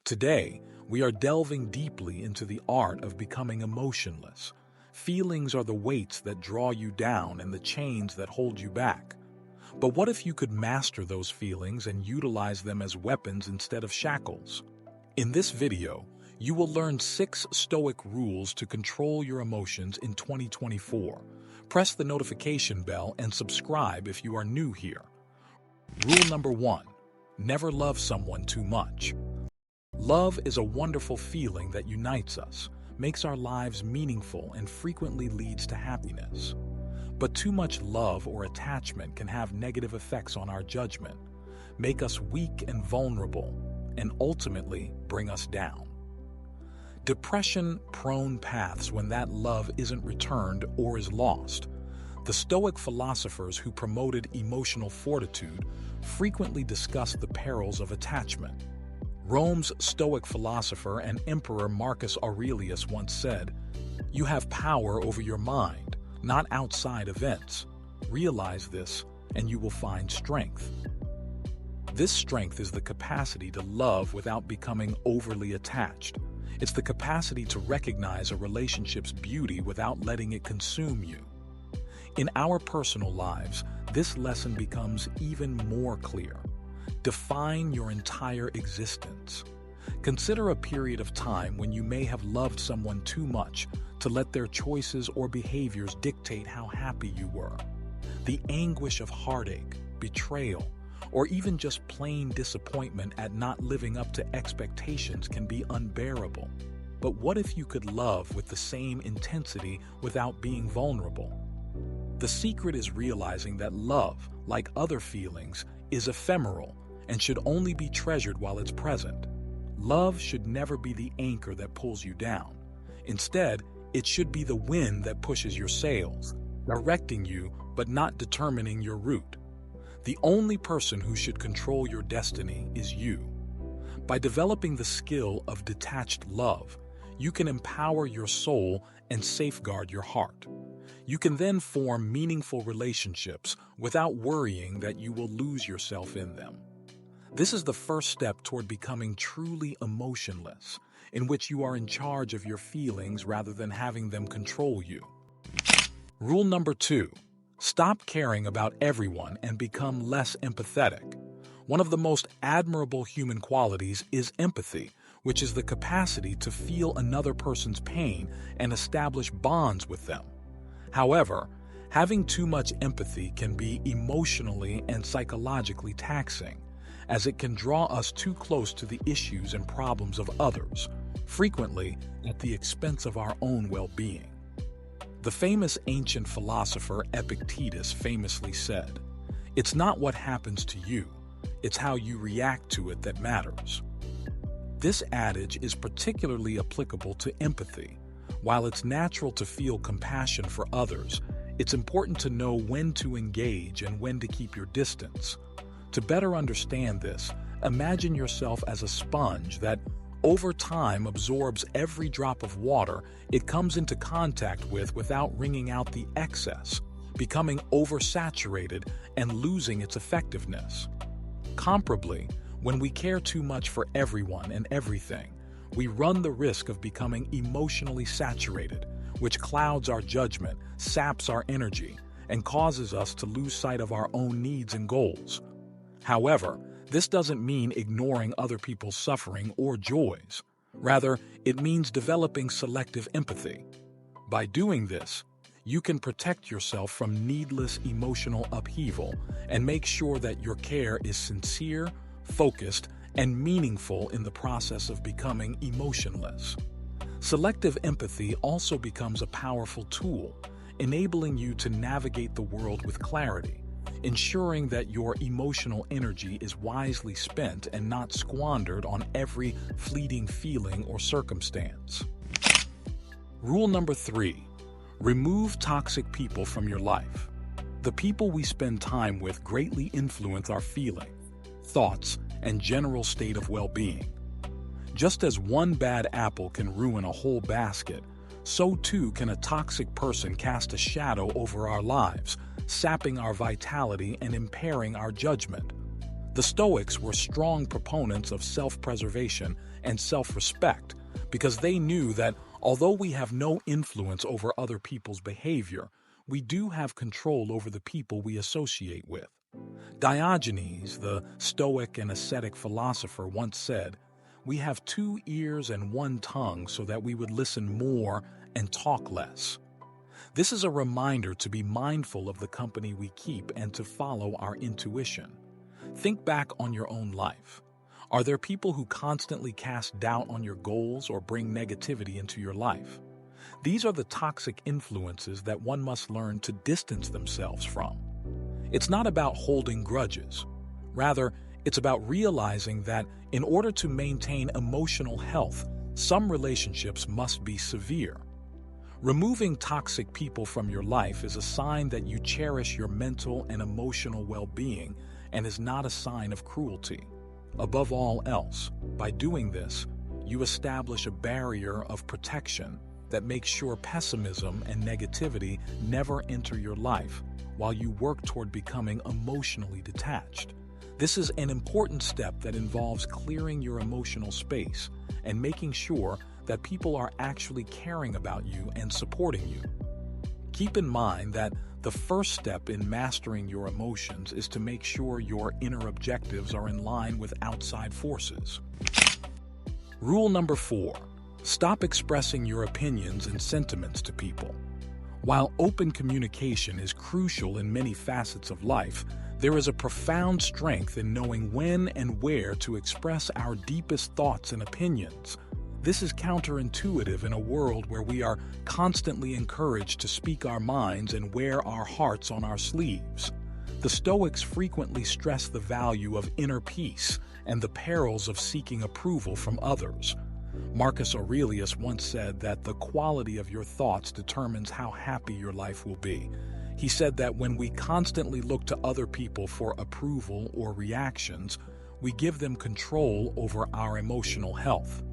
Today, we are delving deeply into the art of becoming emotionless. Feelings are the weights that draw you down and the chains that hold you back. But what if you could master those feelings and utilize them as weapons instead of shackles? In this video, you will learn 6 Stoic rules to control your emotions in 2024. Press the notification bell and subscribe if you are new here. Rule number 1. Never love someone too much. Love is a wonderful feeling that unites us, makes our lives meaningful, and frequently leads to happiness. But too much love or attachment can have negative effects on our judgment, make us weak and vulnerable, and ultimately bring us down. Depression-prone paths when that love isn't returned or is lost. The Stoic philosophers who promoted emotional fortitude frequently discussed the perils of attachment. Rome's Stoic philosopher and emperor Marcus Aurelius once said, "You have power over your mind, not outside events. Realize this, and you will find strength." This strength is the capacity to love without becoming overly attached. It's the capacity to recognize a relationship's beauty without letting it consume you. In our personal lives, this lesson becomes even more clear. Define your entire existence. Consider a period of time when you may have loved someone too much to let their choices or behaviors dictate how happy you were. The anguish of heartache, betrayal, or even just plain disappointment at not living up to expectations can be unbearable. But what if you could love with the same intensity without being vulnerable? The secret is realizing that love, like other feelings, is ephemeral and should only be treasured while it's present. Love should never be the anchor that pulls you down. Instead, it should be the wind that pushes your sails, directing you but not determining your route. The only person who should control your destiny is you. By developing the skill of detached love, you can empower your soul and safeguard your heart. You can then form meaningful relationships without worrying that you will lose yourself in them. This is the first step toward becoming truly emotionless, in which you are in charge of your feelings rather than having them control you. Rule number 2. Stop caring about everyone and become less empathetic. One of the most admirable human qualities is empathy, which is the capacity to feel another person's pain and establish bonds with them. However, having too much empathy can be emotionally and psychologically taxing, as it can draw us too close to the issues and problems of others, frequently at the expense of our own well-being. The famous ancient philosopher Epictetus famously said, "It's not what happens to you, it's how you react to it that matters." This adage is particularly applicable to empathy. While it's natural to feel compassion for others, it's important to know when to engage and when to keep your distance. To better understand this, imagine yourself as a sponge that, over time, absorbs every drop of water it comes into contact with without wringing out the excess, becoming oversaturated and losing its effectiveness. Comparably, when we care too much for everyone and everything, we run the risk of becoming emotionally saturated, which clouds our judgment, saps our energy, and causes us to lose sight of our own needs and goals. However, this doesn't mean ignoring other people's suffering or joys. Rather, it means developing selective empathy. By doing this, you can protect yourself from needless emotional upheaval and make sure that your care is sincere, focused, and meaningful in the process of becoming emotionless. Selective empathy also becomes a powerful tool, enabling you to navigate the world with clarity, ensuring that your emotional energy is wisely spent and not squandered on every fleeting feeling or circumstance. Rule number 3. Remove toxic people from your life. The people we spend time with greatly influence our feelings, thoughts, and general state of well-being. Just as one bad apple can ruin a whole basket, so too can a toxic person cast a shadow over our lives, sapping our vitality and impairing our judgment. The Stoics were strong proponents of self-preservation and self-respect because they knew that although we have no influence over other people's behavior, we do have control over the people we associate with. Diogenes, the Stoic and ascetic philosopher, once said, "We have 2 ears and 1 tongue so that we would listen more and talk less." This is a reminder to be mindful of the company we keep and to follow our intuition. Think back on your own life. Are there people who constantly cast doubt on your goals or bring negativity into your life? These are the toxic influences that one must learn to distance themselves from. It's not about holding grudges. Rather, it's about realizing that in order to maintain emotional health, some relationships must be severe. Removing toxic people from your life is a sign that you cherish your mental and emotional well-being and is not a sign of cruelty. Above all else, by doing this, you establish a barrier of protection that makes sure pessimism and negativity never enter your life while you work toward becoming emotionally detached. This is an important step that involves clearing your emotional space and making sure that people are actually caring about you and supporting you. Keep in mind that the first step in mastering your emotions is to make sure your inner objectives are in line with outside forces. Rule number 4. Stop expressing your opinions and sentiments to people. While open communication is crucial in many facets of life, there is a profound strength in knowing when and where to express our deepest thoughts and opinions. This is counterintuitive in a world where we are constantly encouraged to speak our minds and wear our hearts on our sleeves. The Stoics frequently stress the value of inner peace and the perils of seeking approval from others. Marcus Aurelius once said that the quality of your thoughts determines how happy your life will be. He said that when we constantly look to other people for approval or reactions, we give them control over our emotional health.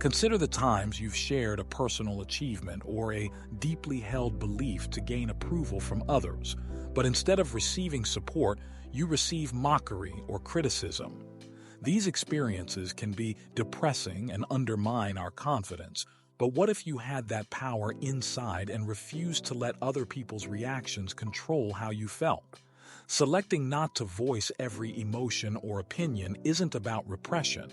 Consider the times you've shared a personal achievement or a deeply held belief to gain approval from others, but instead of receiving support, you receive mockery or criticism. These experiences can be depressing and undermine our confidence, but what if you had that power inside and refused to let other people's reactions control how you felt? Selecting not to voice every emotion or opinion isn't about repression.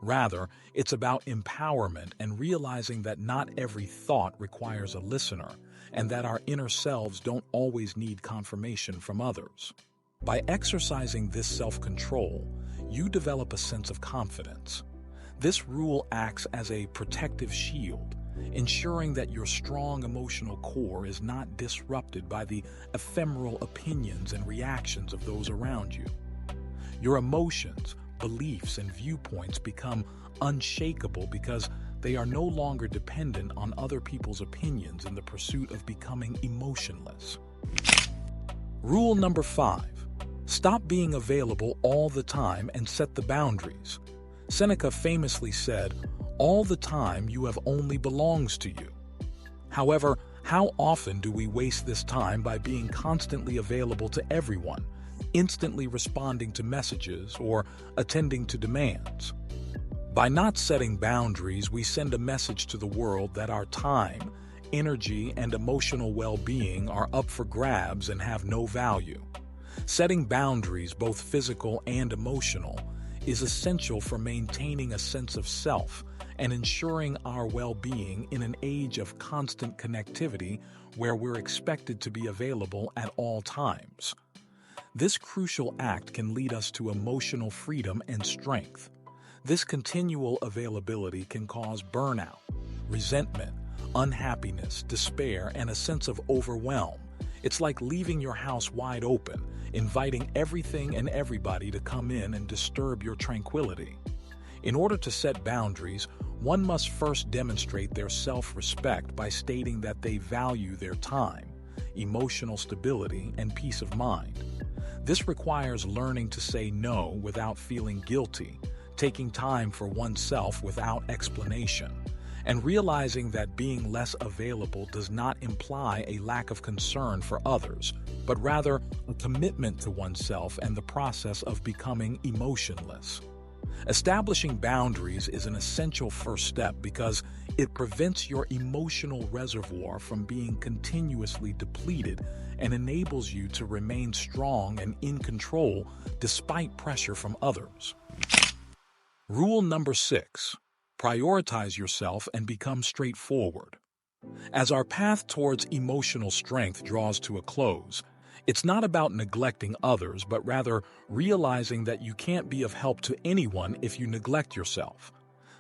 Rather, it's about empowerment and realizing that not every thought requires a listener, and that our inner selves don't always need confirmation from others. By exercising this self-control, you develop a sense of confidence. This rule acts as a protective shield, ensuring that your strong emotional core is not disrupted by the ephemeral opinions and reactions of those around you. Your emotions, beliefs, and viewpoints become unshakable because they are no longer dependent on other people's opinions in the pursuit of becoming emotionless. Rule number 5. Stop being available all the time and set the boundaries. Seneca famously said, "All the time you have only belongs to you." However, how often do we waste this time by being constantly available to everyone, instantly responding to messages or attending to demands? By not setting boundaries, we send a message to the world that our time, energy, and emotional well-being are up for grabs and have no value. Setting boundaries, both physical and emotional, is essential for maintaining a sense of self and ensuring our well-being in an age of constant connectivity where we're expected to be available at all times. This crucial act can lead us to emotional freedom and strength. This continual availability can cause burnout, resentment, unhappiness, despair, and a sense of overwhelm. It's like leaving your house wide open, inviting everything and everybody to come in and disturb your tranquility. In order to set boundaries, one must first demonstrate their self-respect by stating that they value their time, emotional stability, and peace of mind. This requires learning to say no without feeling guilty, taking time for oneself without explanation, And realizing that being less available does not imply a lack of concern for others, but rather a commitment to oneself and the process of becoming emotionless. Establishing boundaries is an essential first step because it prevents your emotional reservoir from being continuously depleted and enables you to remain strong and in control despite pressure from others. Rule number 6. Prioritize yourself and become straightforward. As our path towards emotional strength draws to a close, it's not about neglecting others, but rather realizing that you can't be of help to anyone if you neglect yourself.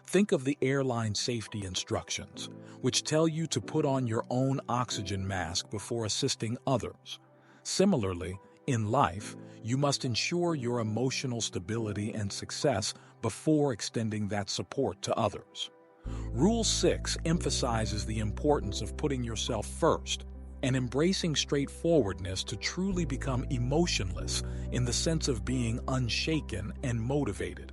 Think of the airline safety instructions, which tell you to put on your own oxygen mask before assisting others. Similarly, in life, you must ensure your emotional stability and success before extending that support to others. Rule 6 emphasizes the importance of putting yourself first and embracing straightforwardness to truly become emotionless in the sense of being unshaken and motivated.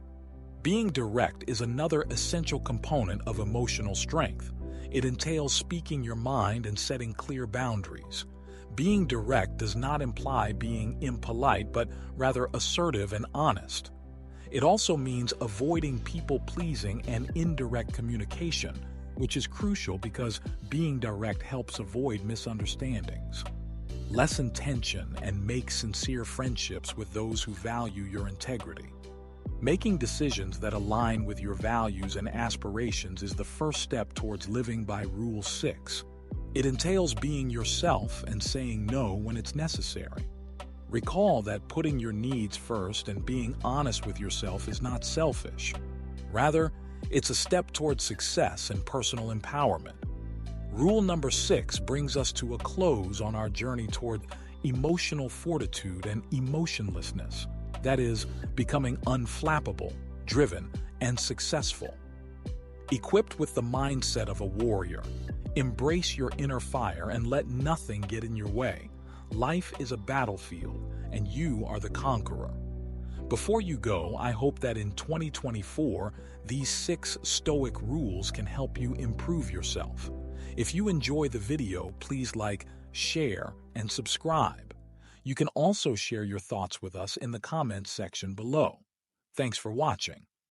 Being direct is another essential component of emotional strength. It entails speaking your mind and setting clear boundaries. Being direct does not imply being impolite, but rather assertive and honest. It also means avoiding people-pleasing and indirect communication, which is crucial because being direct helps avoid misunderstandings. Lessen tension and make sincere friendships with those who value your integrity. Making decisions that align with your values and aspirations is the first step towards living by Rule 6. It entails being yourself and saying no when it's necessary. Recall that putting your needs first and being honest with yourself is not selfish. Rather, it's a step towards success and personal empowerment. Rule number 6 brings us to a close on our journey toward emotional fortitude and emotionlessness. That is, becoming unflappable, driven, and successful. Equipped with the mindset of a warrior, embrace your inner fire and let nothing get in your way. Life is a battlefield, and you are the conqueror. Before you go, I hope that in 2024, these 6 Stoic rules can help you improve yourself. If you enjoy the video, please like, share, and subscribe. You can also share your thoughts with us in the comments section below. Thanks for watching.